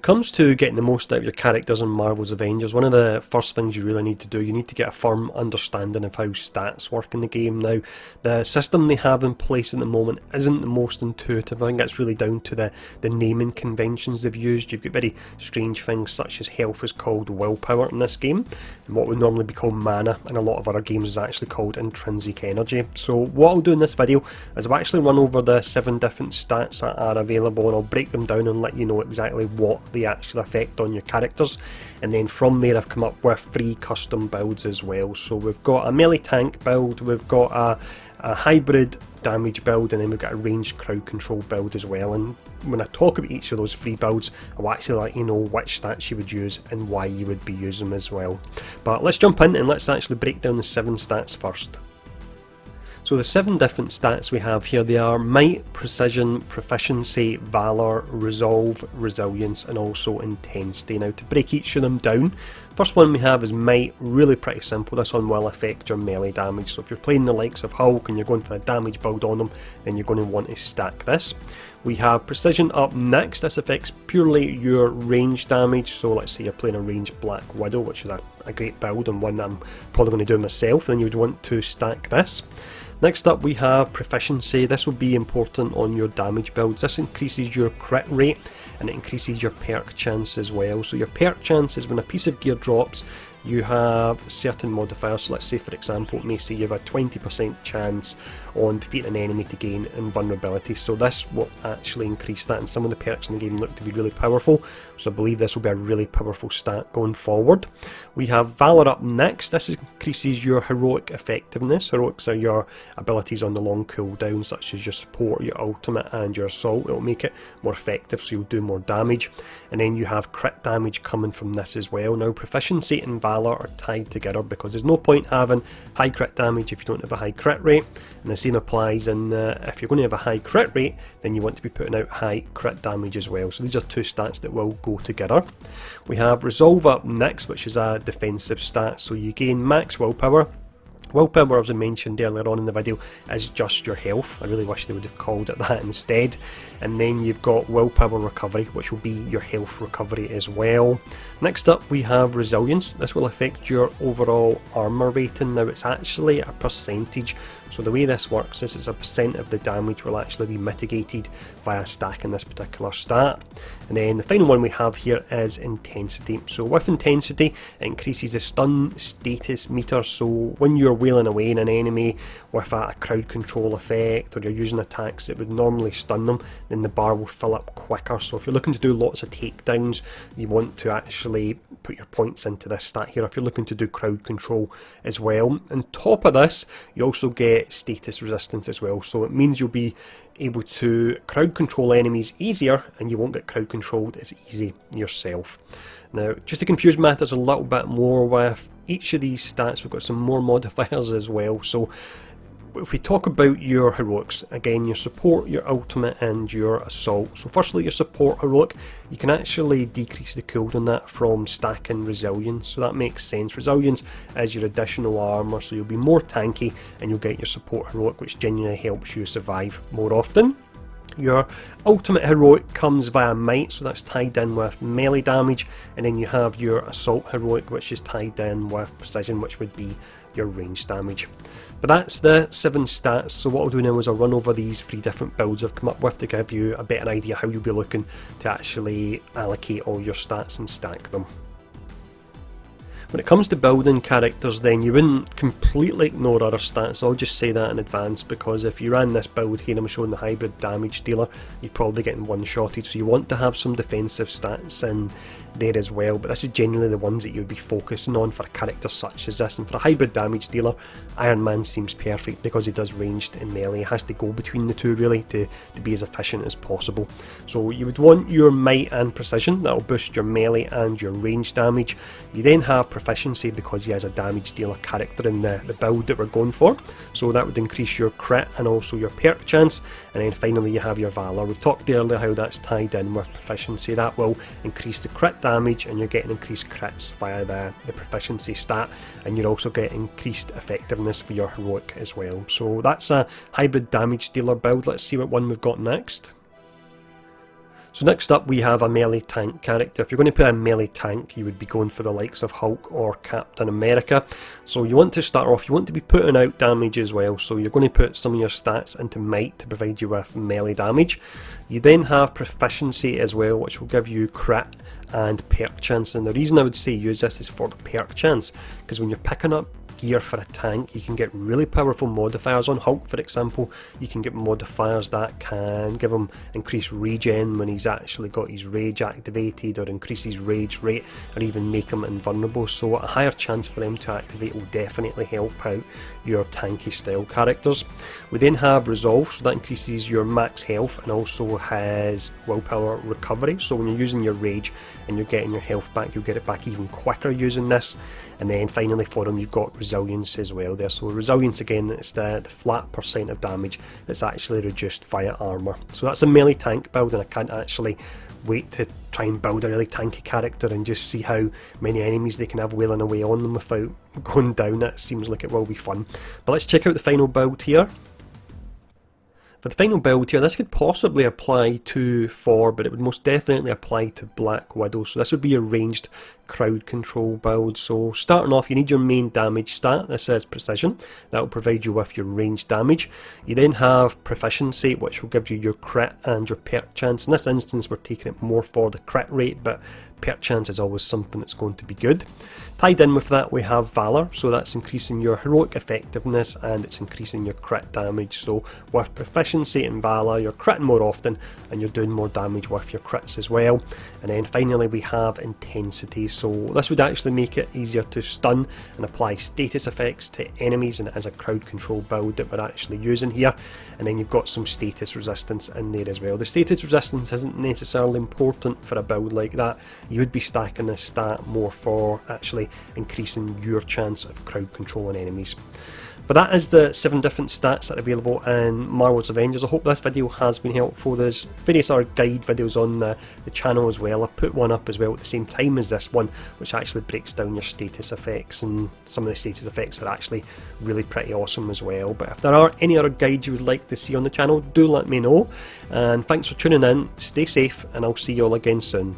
it comes to getting the most out of your characters in Marvel's Avengers, one of the first things you really need to do, you need to get a firm understanding of how stats work in the game. Now, the system they have in place at the moment isn't the most intuitive. I think it's really down to the naming conventions they've used. You've got very strange things such as health is called willpower in this game, and what would normally be called mana in a lot of other games is actually called intrinsic energy. So what I'll do in this video is I'll actually run over the 7 different stats that are available, and I'll break them down and let you know exactly what they actually affect on your characters. And then from there I've come up with 3 custom builds as well. So we've got a melee tank build, we've got a hybrid damage build, and then we've got a ranged crowd control build as well. And when I talk about each of those 3 builds, I'll actually let you know which stats you would use and why you would be using them as well. But let's jump in and let's actually break down the 7 stats first. So the 7 different stats we have here, they are Might, Precision, Proficiency, Valour, Resolve, Resilience and also Intensity. Now to break each of them down, first one we have is Might, really pretty simple. This one will affect your melee damage, so if you're playing the likes of Hulk and you're going for a damage build on them, then you're going to want to stack this. We have Precision up next. This affects purely your range damage, so let's say you're playing a ranged Black Widow, which is a great build and one that I'm probably going to do myself, then you would want to stack this. Next up we have Proficiency. This will be important on your damage builds. This increases your crit rate and it increases your perk chance as well. So your perk chance is when a piece of gear drops, you have certain modifiers. So let's say for example it may say you have a 20% chance on defeating an enemy to gain invulnerability, so this will actually increase that, and some of the perks in the game look to be really powerful, so I believe this will be a really powerful stat going forward. We have Valour up next. This increases your heroic effectiveness. Heroics are your abilities on the long cooldown, such as your support, your ultimate and your assault. It will make it more effective, so you'll do more damage. And then you have crit damage coming from this as well. Now Proficiency and Valour are tied together because there's no point having high crit damage if you don't have a high crit rate, and the same applies in if you're going to have a high crit rate, then you want to be putting out high crit damage as well. So these are 2 stats that will go together. We have Resolve up next, which is a defensive stat, so you gain max willpower. Willpower, as I mentioned earlier on in the video, is just your health. I really wish they would have called it that instead. And then you've got willpower recovery, which will be your health recovery as well. Next up we have Resilience. This will affect your overall armour rating. Now it's actually a percentage, so the way this works is it's a percent of the damage will actually be mitigated via stacking this particular stat. And then the final one we have here is Intensity. So with Intensity it increases the stun status meter, so when you're wailing away in an enemy with a crowd control effect, or you're using attacks that would normally stun them, then the bar will fill up quicker. So if you're looking to do lots of takedowns, you want to actually put your points into this stat here if you're looking to do crowd control as well. On top of this, you also get status resistance as well, so it means you'll be able to crowd control enemies easier and you won't get crowd controlled as easy yourself. Now, just to confuse matters a little bit more, with each of these stats we've got some more modifiers as well. So if we talk about your heroics, again your support, your ultimate and your assault. So firstly your support heroic, you can actually decrease the cooldown on that from stacking Resilience, so that makes sense. Resilience is your additional armour, so you'll be more tanky and you'll get your support heroic, which genuinely helps you survive more often. Your ultimate heroic comes via might, so that's tied in with melee damage, and then you have your assault heroic, which is tied in with precision, which would be your range damage. But that's the 7 stats, so what I'll do now is I'll run over these 3 different builds I've come up with to give you a better idea how you'll be looking to actually allocate all your stats and stack them. When it comes to building characters, then you wouldn't completely ignore other stats. I'll just say that in advance, because if you ran this build here, I'm showing the hybrid damage dealer, you're probably getting one-shotted, so you want to have some defensive stats in there as well, but this is generally the ones that you'd be focusing on for a character such as this. And for a hybrid damage dealer, Iron Man seems perfect because he does ranged and melee. He has to go between the two really to be as efficient as possible. So you would want your might and precision, that'll boost your melee and your range damage. You then have proficiency because he has a damage dealer character in the build that we're going for, so that would increase your crit and also your perk chance. And then finally you have your Valour. We talked earlier how that's tied in with proficiency. That will increase the crit damage and you're getting increased crits via the proficiency stat, and you're also getting increased effectiveness for your heroic as well. So that's a hybrid damage dealer build. Let's see what one we've got next. So next up we have a melee tank character. If you're going to put a melee tank, you would be going for the likes of Hulk or Captain America. So you want to start off, you want to be putting out damage as well, so you're going to put some of your stats into might to provide you with melee damage. You then have proficiency as well, which will give you crit and perk chance, and the reason I would say use this is for the perk chance, because when you're picking up gear for a tank, you can get really powerful modifiers. On Hulk, for example, you can get modifiers that can give him increased regen when he's actually got his rage activated, or increase his rage rate, or even make him invulnerable. So a higher chance for him to activate will definitely help out your tanky style characters. We then have resolve, so that increases your max health and also has willpower recovery. So when you're using your rage and you're getting your health back, you'll get it back even quicker using this. And then finally for him, you've got resilience as well there. So resilience, again, it's the flat percent of damage that's actually reduced via armour. So that's a melee tank build, and I can't actually wait to try and build a really tanky character and just see how many enemies they can have wailing away on them without going down. It seems like it will be fun. But let's check out the final build here. For the final build here, this could possibly apply to Thor, but it would most definitely apply to Black Widow. So this would be a ranged crowd control build. So starting off, you need your main damage stat. This says precision. That will provide you with your ranged damage. You then have proficiency, which will give you your crit and your perk chance. In this instance, we're taking it more for the crit rate, but perk chance is always something that's going to be good. Tied in with that, we have Valor, so that's increasing your heroic effectiveness and it's increasing your crit damage. So with proficiency in Valor, you're critting more often and you're doing more damage with your crits as well. And then finally we have Intensity, so this would actually make it easier to stun and apply status effects to enemies, and it is a crowd control build that we're actually using here. And then you've got some status resistance in there as well. The status resistance isn't necessarily important for a build like that. You would be stacking this stat more for actually increasing your chance of crowd controlling enemies. But that is the 7 different stats that are available in Marvel's Avengers. I hope this video has been helpful. There's various other guide videos on the channel as well. I put one up as well at the same time as this one, which actually breaks down your status effects, and some of the status effects are actually really pretty awesome as well. But if there are any other guides you would like to see on the channel, do let me know. And thanks for tuning in, stay safe, and I'll see you all again soon.